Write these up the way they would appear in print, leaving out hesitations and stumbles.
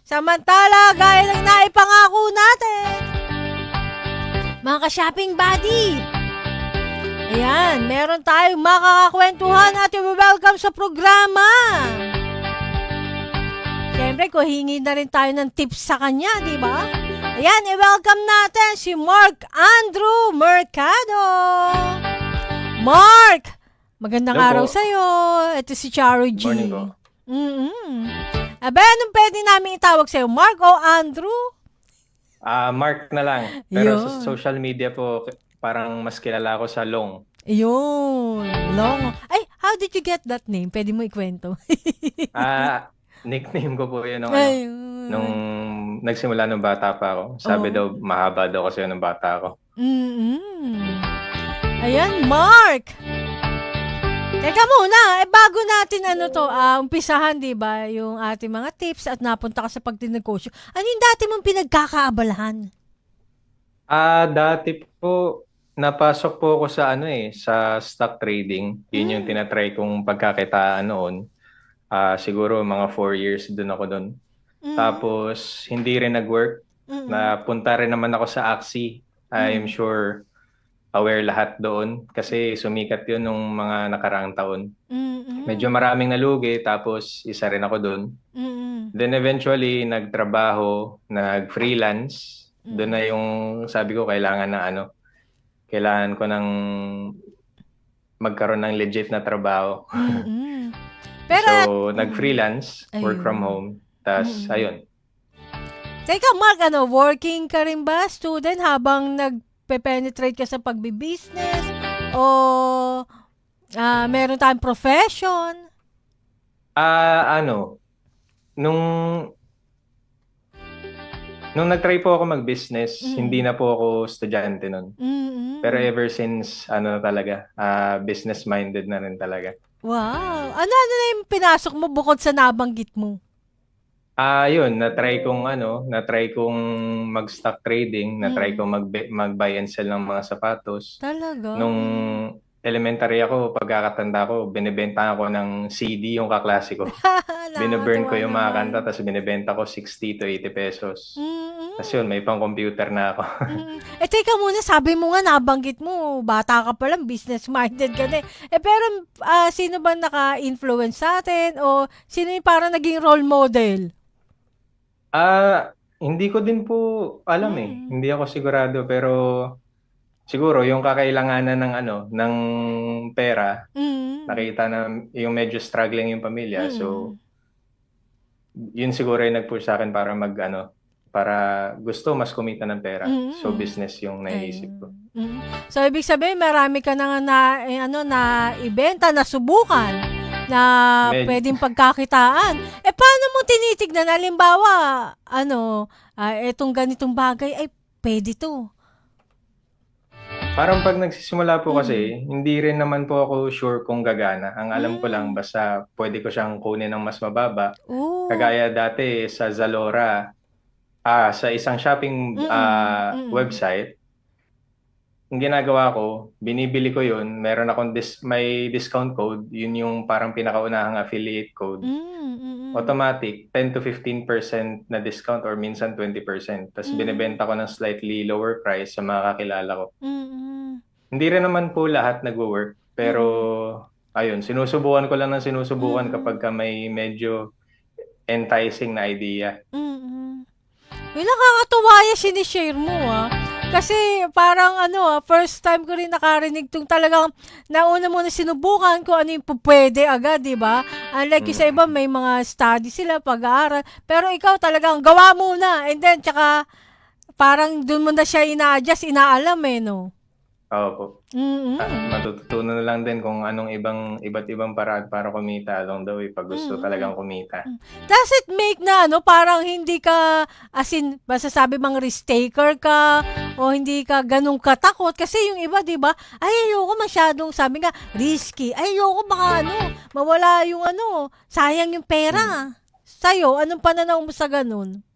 Samantala, gaya ng naipangako natin, mga ka-shopping buddy, ayan, meron tayong makakakwentuhan at i-welcome sa programa. Siyempre, kung hingi na rin tayo ng tips sa kanya, di ba? Ayan, i-welcome natin si Mark Andrew Mercado. Mark! Magandang Hello araw po. sa'yo. Ito si Charo G. Morning po. Abe, anong pwede namin itawag sa'yo? Mark o Andrew? Mark na lang. Pero sa Yun. social media po, parang mas kilala ako sa Long. Yun. Long. Ay, how did you get that name? Pwede mo ikwento. Ah, Nickname ko po yun nung Ayun. nagsimula nung bata pa ako. Sabi Oh. daw, mahaba daw kasi yun nung bata ako. Ayan, Mark. Teka muna, bago natin umpisahan, di ba, yung ating mga tips at napunta ka sa pagtinegosyo. Ano yung dati mong pinagkakaabalahan? Dati po, napasok po ako sa sa stock trading. Yun yung tinatry kong pagkakitaan noon. Siguro mga 4 years dun ako dun. Tapos, hindi rin nag-work. Napunta rin naman ako sa Axie. I'm sure aware lahat doon kasi sumikat yun nung mga nakaraang taon. Medyo maraming nalugi tapos isa rin ako doon. Then eventually nagtrabaho, nag-freelance. Doon na yung sabi ko kailangan ko ng magkaroon ng legit na trabaho. Pero, So, nag-freelance, work from ayun. home. Tas ayun. Teka, Mark, working ka rin ba, student, habang nagpe-penetrate ka sa pagbi-business? O meron tayong profession? Nung nung nag-try po ako mag-business, hindi na po ako estudyante nun. Pero ever since, talaga, business-minded na rin talaga. Wow. Ano na yung pinasok mo bukod sa nabanggit mo? Yun, na-try kong mag-stock trading, na-try kong mag-buy and sell ng mga sapatos. Talaga? Nung elementary ako, pagkakatanda ko, binibenta ako ng CD, yung kaklase ko. Binaburn ko Nakakatuwa yung mga kanta, naman. tapos binibenta ko 60 to 80 pesos. Tapos Mm-mm. yun, may pang-computer na ako. Teka muna, sabi mo nga, nabanggit mo, bata ka pa lang, business-minded ka na eh. Pero, sino ba naka-influence sa atin? O sino yung parang naging role model? Hindi ko din po alam eh. Mm. Hindi ako sigurado, pero siguro yung kakailanganan ng pera, Mm. nakita na yung medyo struggling yung pamilya. So, Mm. yun siguro yung nag-push sa akin para gusto mas kumita ng pera. So, Mm. business yung naisip ko. Ayun. So, ibig sabihin, marami ka na ibenta, nasubukan, na pwedeng pagkakitaan. Paano mo tinitignan? Halimbawa, etong ganitong bagay, ay, pwede to. Parang pag nagsisimula po kasi, Mm. hindi rin naman po ako sure kung gagana. Ang alam ko lang, Mm. basta pwede ko siyang kunin ng mas mababa. Oh. Kagaya dati sa Zalora, sa isang shopping Mm. Mm. website, ang ginagawa ko, binibili ko yun, meron akong may discount code, yun yung parang pinakaunahang affiliate code. Mm. Automatic, 10 to 15% na discount or minsan 20%. Tapos binibenta ko ng slightly lower price sa mga kakilala ko. Mm. Hindi rin naman po lahat nagwo-work, pero ayun, sinusubukan ko lang ng sinusubukan kapag ka may medyo enticing na idea. Mm. Uy, nakakatuwa yung sinishare mo, Kasi parang first time ko rin nakarinig tong talagang nauna mo na sinubukan kung ano yung pwede agad, di ba? Unlike yung sa iba, may mga study sila, pag-aaral. Pero ikaw talagang gawa muna. And then, tsaka parang dun mo na siya ina-adjust, inaalam no? Opo. Matututunan na lang din kung anong iba't ibang paraan para kumita along the way pag gusto talagang kumita. Does it make na parang hindi ka, as in, basta sabi mang risk taker ka, o hindi ka ganun katakot? Kasi yung iba, di ba, ay ayoko masyadong, sabi nga, risky. Ay ayoko baka mawala yung sayang yung pera. Sa'yo, anong pananaw mo sa ganun?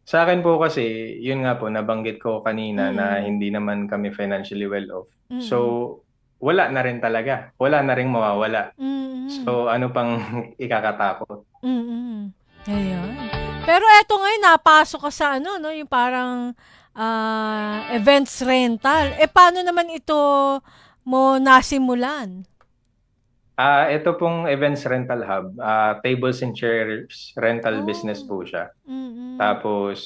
Sa akin po kasi, yun nga po, nabanggit ko kanina na Mm. hindi naman kami financially well off. So, Mm. wala na rin talaga. Wala na rin mawawala. Mm. So, ano pang ikakatakot? Mm. Ayan. Pero eto ngayon, napasok ka sa ano, no, yung parang events rental. Paano naman ito mo nasimulan? Ito pong Events Rental Hub, tables and chairs rental business Oh. po siya. Mm. Tapos,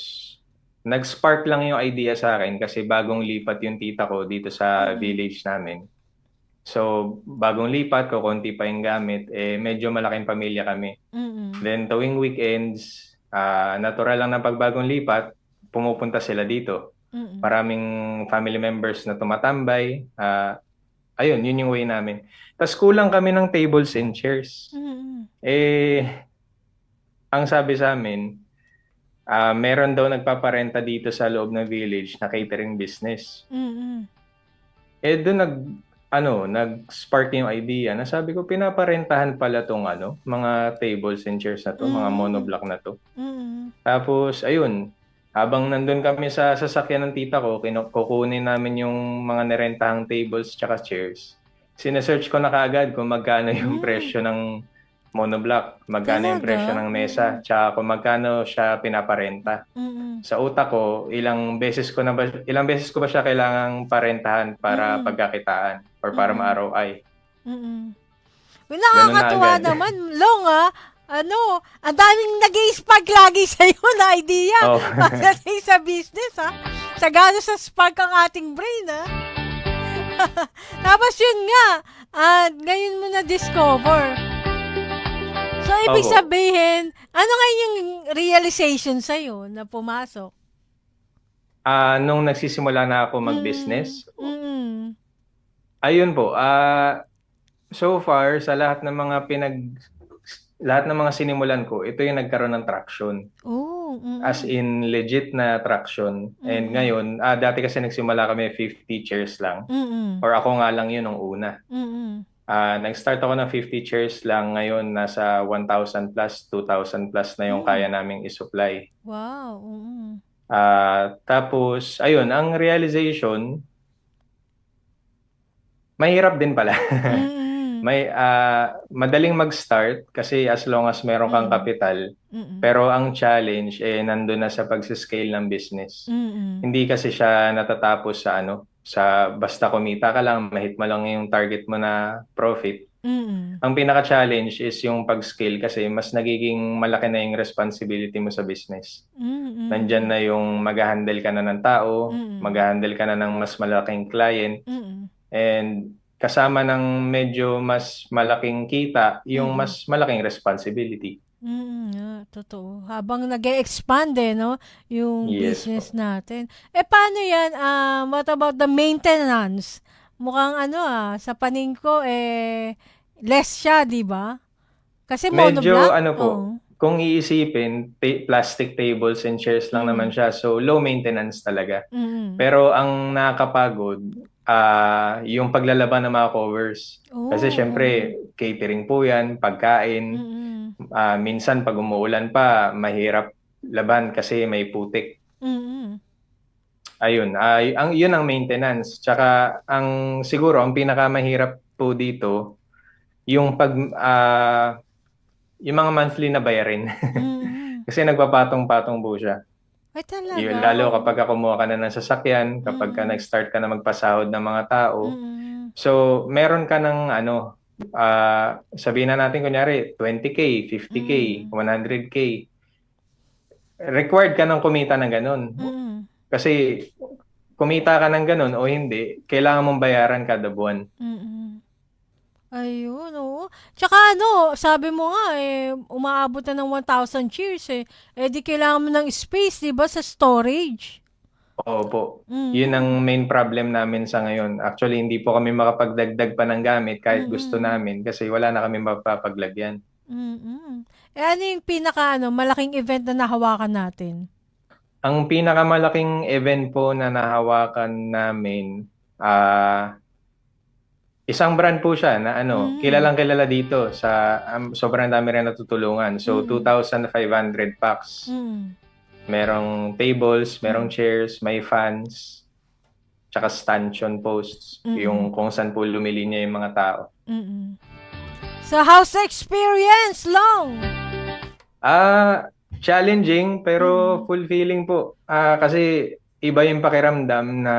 nag-spark lang yung idea sa akin kasi bagong lipat yung tita ko dito sa Mm. village namin. So, bagong lipat, kukunti pa yung gamit, medyo malaking pamilya kami. Mm. Then, tuwing weekends, natural lang na pagbagong lipat, pumupunta sila dito. Mm. Maraming family members na tumatambay. Ayun, yun yung way namin. Tapos kulang kami ng tables and chairs. Mm. Eh, ang sabi sa amin, meron daw nagpaparenta dito sa loob ng village na catering business. Mm. Doon nag-spark yung idea na sabi ko, pinaparentahan pala tong mga tables and chairs na to, mga Mm. monoblock na to. Mm. Tapos, ayun, habang nandun kami sa sasakyan ng tita ko, kukunin namin yung mga nirentahang tables tsaka chairs. Sinesearch ko na kaagad kung magkano yung presyo ng monoblock, magkano yung presyo Talaga? ng mesa, tsaka kung magkano siya pinaparenta. Mm. Sa utak ko, ilang beses ko ba siya kailangang parentahan para Mm. pagkakitaan or para Mm. ma-ROI. Mm. Uy, Ganun na nakakatuwa agad. naman. Long, ano, ang daming nag-i-spark lagi sa'yo na idea. Oh. Pagdating sa business, Sagana sa spark ang ating brain, Tapos yun nga, ngayon mo na-discover. So, ibig Opo. sabihin, ano nga yung realization sa'yo na pumasok? Nung nagsisimula na ako mag-business, Mm. ayun po, so far sa lahat ng mga sinimulan ko, ito yung nagkaroon ng traction. Oh, As in legit na traction. And Mm. ngayon, dati kasi nagsimula kami 50 chairs lang. Mm. Or ako nga lang yun nung una. Mm. Nag-start ako ng 50 chairs lang, ngayon nasa 1,000 plus, 2,000 plus na yung kaya naming isupply. Wow. Mm. Tapos, ayun, ang realization, mahirap din pala. Mm. Madaling mag-start kasi as long as meron kang kapital. Mm. Pero ang challenge nandun na sa pag-scale ng business. Mm. Hindi kasi siya natatapos sa basta kumita ka lang, mahit mo lang yung target mo na profit. Mm. Ang pinaka-challenge is yung pag-scale kasi mas nagiging malaki na yung responsibility mo sa business. Mm. Nandyan na yung mag-handle ka na ng tao, Mm. mag-handle ka na ng mas malaking client, Mm. and kasama ng medyo mas malaking kita, yung mas malaking responsibility. Totoo. Habang nag-e-expand no, yung Yes business po. natin. Paano yan? What about the maintenance? Mukhang sa paning ko, less siya, di ba? Kasi Medyo monoblock? po, kung iisipin, plastic tables and chairs lang naman siya. So, low maintenance talaga. Mm. Pero ang nakakapagod, yung paglalaban ng mga covers. Kasi syempre, catering po yan, pagkain. Minsan pag umuulan pa, mahirap laban kasi may putik. Ayun, yun ang maintenance. Tsaka siguro ang pinakamahirap po dito, yung yung mga monthly na bayarin. Kasi nagpapatong-patong po siya. Ay, talaga? Yun, lalo kapag kumuha ka na ng sasakyan, kapag ka nag-start ka na magpasahod ng mga tao. So, meron ka ng sabihin na natin kunyari, 20K, 50K, 100K. Required ka ng kumita ng ganun. Kasi kumita ka ng ganun o hindi, kailangan mong bayaran kada buwan. Ayun, oo. Tsaka sabi mo nga, umaabot na ng 1,000 cheers di kailangan mo ng space, di ba, sa storage? Opo. Yun ang main problem namin sa ngayon. Actually, hindi po kami makapagdagdag pa ng gamit kahit gusto namin kasi wala na kami mapapaglagyan. Ano yung malaking event na nahawakan natin? Ang pinakamalaking event po na nahawakan namin, isang brand po siya na kilalang kilala dito sa sobrang dami rin natutulungan. So 2,500 packs. Merong tables, merong chairs, may fans, tsaka stanchion posts, yung kung saan po lumilinya yung mga tao. So how's the experience, Long? Challenging pero Mm. fulfilling po. Kasi iba yung pakiramdam na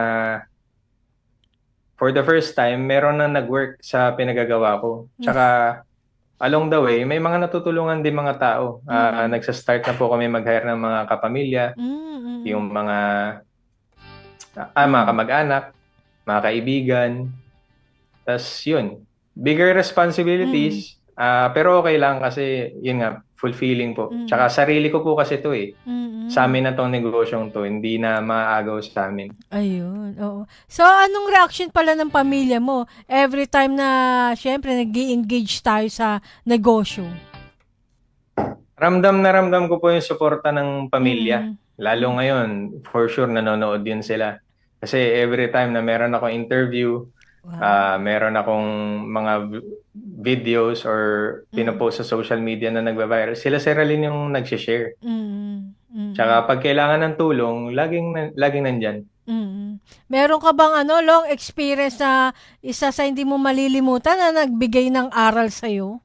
for the first time, meron na nag-work sa pinagagawa ko. Mm. Tsaka along the way, may mga natutulungan din mga tao. Mm. Nagsa-start na po kami mag-hire ng mga kapamilya, Mm. yung mga Mm. kamag-anak, mga kaibigan. Tas yun, bigger Mm. responsibilities, pero okay lang kasi yun nga, fulfilling po. Tsaka Mm. sarili ko po kasi 'to, eh. Sa Mm. amin na 'tong negosyong 'to, hindi na maaagaw sa'min. Ayun, oo. So, anong reaction pala ng pamilya mo every time na siyempre nag-i-engage tayo sa negosyo? Ramdam na ramdam ko po yung suporta ng pamilya. Mm. Lalo Mm. ngayon, for sure nanonood yun sila. Kasi every time na meron akong interview, Wow. meron akong mga videos or Mm. pinopost sa social media na nagva-viral, sila rin yung nagse-share. Mm. Tsaka Mm. pag kailangan ng tulong, laging nandyan. Mm. Meron ka bang long experience na isa sa hindi mo malilimutan na nagbigay ng aral sa'yo?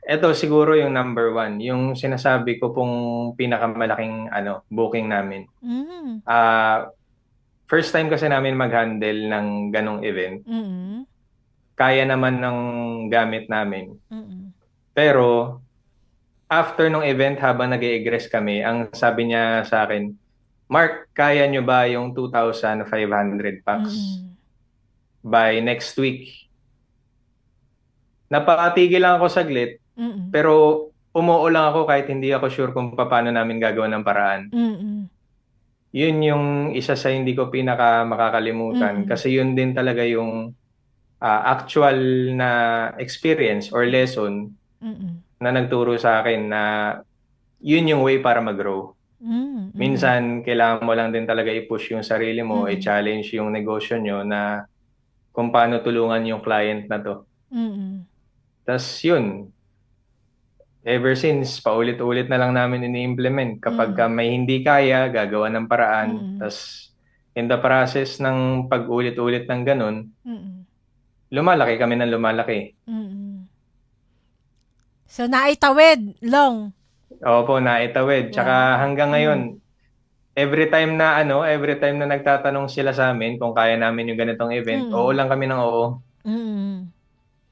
Eto siguro yung number one, yung sinasabi ko pong pinakamalaking booking namin. Mm. Ah, First time kasi namin mag-handle ng ganong event. Mm. Kaya naman ng gamit namin. Mm. Pero after nung event, habang nag-egress kami, ang sabi niya sa akin, Mark, kaya nyo ba yung 2,500 packs Mm. by next week? Napatigil lang ako saglit, Mm. pero umuo lang ako kahit hindi ako sure kung paano namin gagawa ng paraan. Mm. Yun yung isa sa hindi ko pinaka makakalimutan Mm. kasi yun din talaga yung actual na experience or lesson Mm. na nagturo sa akin na yun yung way para mag-grow. Mm. Mm. Minsan, kailangan mo lang din talaga i-push yung sarili mo, Mm. i-challenge yung negosyo nyo na kung paano tulungan yung client na to. Mm. Tas yun, ever since, paulit-ulit na lang namin ini-implement. Kapag Mm. may hindi kaya, gagawa ng paraan. Mm. Tas in the process ng pag-ulit-ulit ng ganun, Mm. lumalaki kami ng lumalaki. Mm. So, naitawid, Long. Opo, naitawid. Tsaka Wow. hanggang ngayon, Mm. every time na nagtatanong sila sa amin kung kaya namin yung ganitong event, oo Mm. lang kami ng oo. Mm.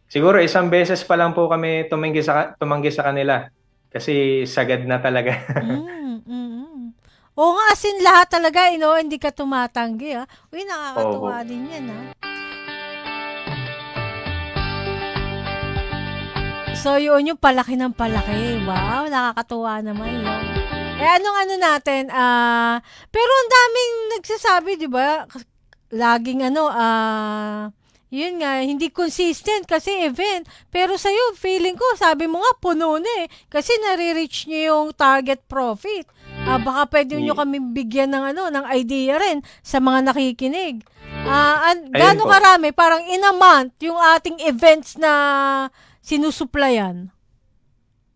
Siguro isang beses pa lang po kami tumanggi sa kanila kasi sagad na talaga. Mm. Mm. Oo nga, as in lahat talaga, hindi ka tumatanggi, ah. Uy, nakakatuwa Opo. din yan, ah. So, yun yung palaki ng palaki. Wow, nakakatuwa naman, Long. Anong ano natin, pero ang daming nagsasabi, di ba? Laging yun nga, hindi consistent kasi event. Pero sa'yo, feeling ko, sabi mo nga, puno na eh. Kasi nare-reach nyo yung target profit. Baka pwede nyo Y- kami bigyan ng idea rin sa mga nakikinig. Ayun Gaano po. karami, parang in a month, yung ating events na sinusuplayan?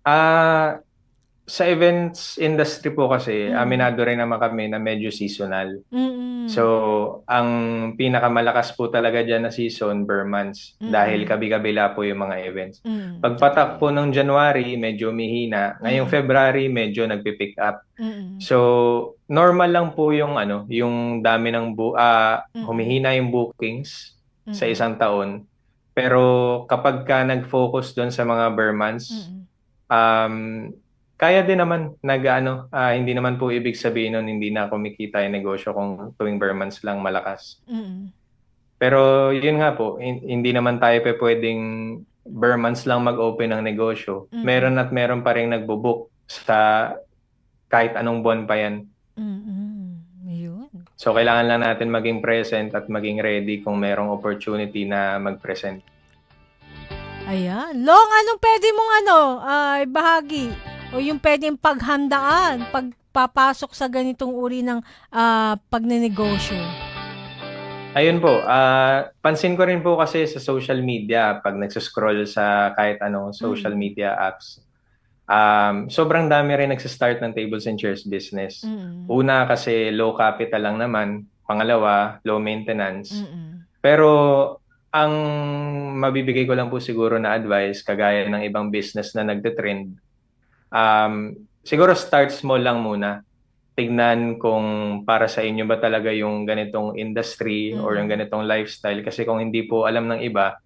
Ah, sa events industry po kasi, Mm. aminado rin naman kami na medyo seasonal. So, Mm. ang pinakamalakas po talaga dyan na season, per months. Dahil Mm. kabi-kabila po yung mga events. Totoo Pagpatak po yan. ng January, medyo mihina. Ngayong Mm. February, medyo nagpipick up. Mm. So, normal lang po yung dami ng Mm. humihina yung bookings sa Mm. isang taon. Pero kapag ka nag-focus doon sa mga bare months, Mm. um, kaya din naman hindi naman po ibig sabihin nun hindi na kumikita yung negosyo kung tuwing bare months lang malakas. Mm. Pero yun nga po, hindi naman tayo pwedeng bare months lang mag-open ng negosyo. Mm. Meron at meron pa rin nagbo-book sa kahit anong buwan pa yan. Mm. Yun. So, kailangan lang natin maging present at maging ready kung merong opportunity na mag-present. Ayan. Long, anong pwede mong bahagi? O yung pwedeng paghandaan, pagpapasok sa ganitong uri ng pagnenegosyo? Ayun po, pansin ko rin po kasi sa social media, pag nagsuscroll sa kahit anong social Mm. media apps, sobrang dami rin nagsistart ng tables and chairs business. Mm. Una kasi low capital lang naman, pangalawa, low maintenance. Mm. Pero ang mabibigay ko lang po siguro na advice, kagaya ng ibang business na nagte-trend, Siguro start small lang muna. Tignan kung para sa inyo ba talaga yung ganitong industry or yung ganitong lifestyle. Kasi kung hindi po alam ng iba,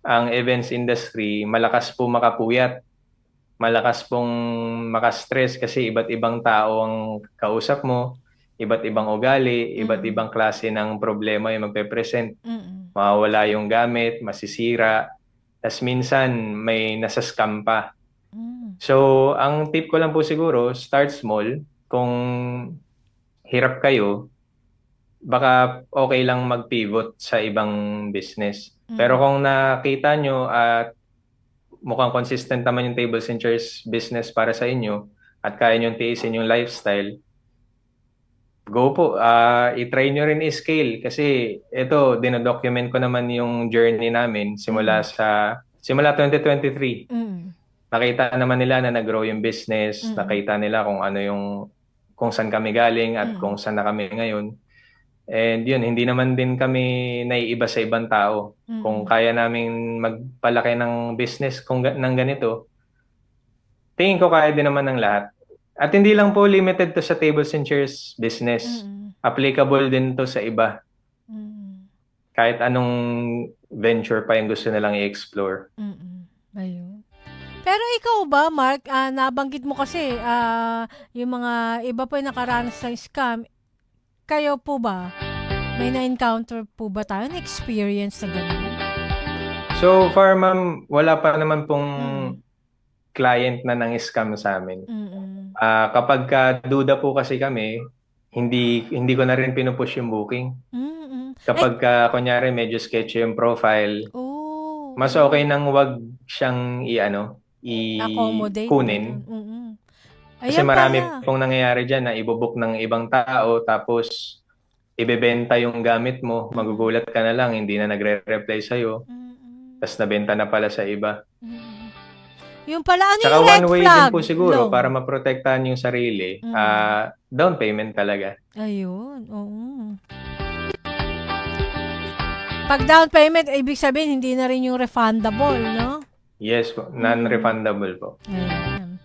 ang events industry, malakas po makapuyat, malakas pong makastress kasi iba't ibang tao ang kausap mo, iba't ibang ugali, iba't ibang klase ng problema yung magpe-present. Mm. Mawawala yung gamit, masisira, tas minsan may nasa-scam pa. Mm. So, ang tip ko lang po siguro, start small. Kung hirap kayo, baka okay lang mag-pivot sa ibang business. Pero Mm. kung nakita nyo at mukhang consistent naman yung tables and chairs business para sa inyo at kaya nyo tiisin yung lifestyle, go po. I-try nyo rin i-scale kasi ito, dinadocument ko naman yung journey namin Mm. simula 2023. Mm. Nakita naman nila na nag-grow yung business, Mm. nakita nila kung ano yung kung saan kami galing at Mm. kung saan na kami ngayon. And yun, hindi naman din kami naiiba sa ibang tao. Kung Mm. kaya namin magpalaki ng business ng ganito, tingin ko kaya din naman ng lahat. At hindi lang po limited to sa tables and chairs business. Mm. Applicable din to sa iba. Mm. Kahit anong venture pa yung gusto nilang i-explore. Mm. Ayun. Pero ikaw ba, Mark, nabanggit mo kasi yung mga iba pa yung nakaranas ng scam. Kayo po ba? May na-encounter po ba tayo na experience na gano'n? So far, ma'am, wala pa naman pong Mm. client na nang-scam sa amin. Mm. Kapag duda po kasi kami, hindi ko na rin pinupush yung booking. Mm. Kapag kunyari medyo sketchy yung profile, mas Oo. okay nang wag siyang Accommodate, gano'n. kunin. Mm. Kasi Ayan marami pala. pong nangyayari dyan na ibobook ng ibang tao tapos ibebenta yung gamit mo, Mm. magugulat ka na lang, hindi na nagre-reply sa'yo, Mm. tapos nabenta na pala sa iba. Mm. Yung pala, ano Tsaka yung one red way din flag, po siguro Long? para maprotektahan yung sarili, Mm. down payment talaga. Ayun, oo. Pag down payment, ibig sabihin, hindi na rin yung refundable, no? Yes po, Mm. non-refundable po. Ayan.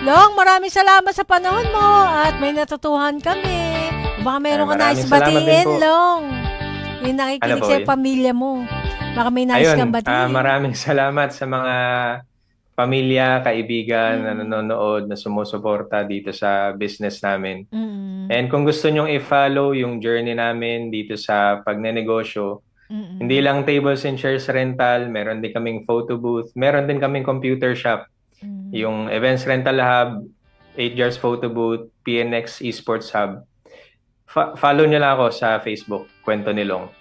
Long, maraming salamat sa panahon mo at may natutuhan kami. Baka mayroon ka nais Maraming salamat din batiin, po. Long. Yung Ano nakikinig po sa yun? pamilya mo. Baka may nais kang Ayun, batiin. maraming salamat sa mga pamilya, kaibigan na Mm. nanonood, na sumusuporta dito sa business namin. Mm. And kung gusto nyong i-follow yung journey namin dito sa pagnenegosyo, hindi Mm. lang tables and chairs rental, meron din kaming photo booth, meron din kaming computer shop, Mm. yung Events Rental Hub, 8 Jars Photo Booth, PNX Esports Hub. Follow nyo lang ako sa Facebook, Kwento ni Long.